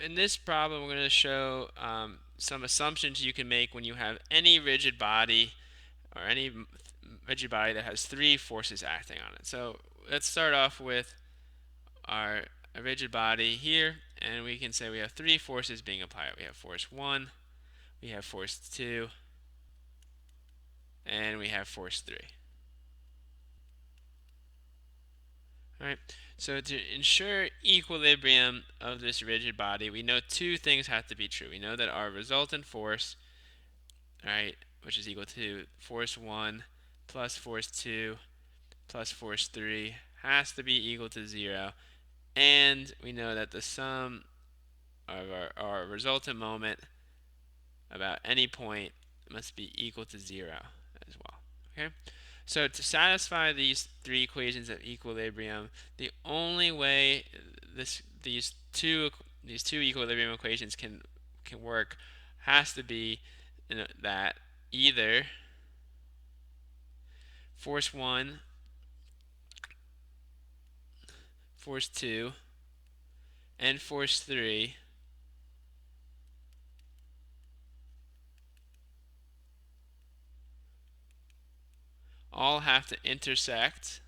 in this problem, we're going to show some assumptions you can make when you have any rigid body or any rigid body that has three forces acting on it. So let's start off with our rigid body here, and we can say we have three forces being applied. We have force 1, we have force 2, and we have force 3. Alright, so to ensure equilibrium of this rigid body, we know two things have to be true. We know that our resultant force, alright, which is equal to force 1 plus force 2 plus force 3 has to be equal to 0. And we know that the sum of our resultant moment about any point must be equal to 0 as well. Okay? So to satisfy these three equations of equilibrium, the only way these two equilibrium equations can work has to be that either force 1, force 2, and force 3 all have to intersect.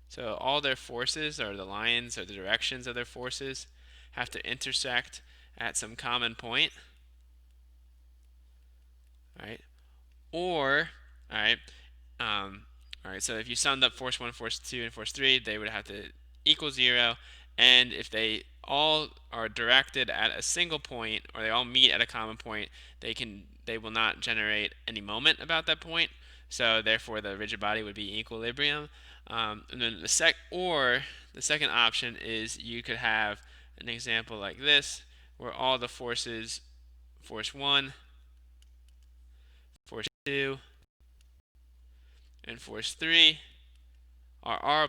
So all their forces, or the lines or the directions of their forces, have to intersect at some common point. Right? Or, all right, so if you summed up force 1, force 2, and force 3, they would have to equal 0. And if they all are directed at a single point, or they all meet at a common point, they will not generate any moment about that point. So therefore, the rigid body would be in equilibrium. And then the second option is you could have an example like this, where all the forces, force 1, force 2, and force 3 are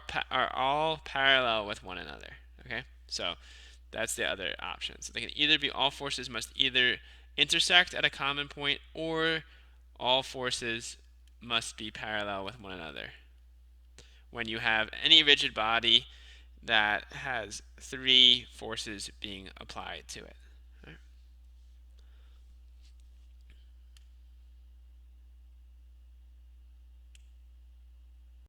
all parallel with one another. Okay, so that's the other option. So they can either be all forces must either intersect at a common point, or all forces must be parallel with one another when you have any rigid body that has three forces being applied to it.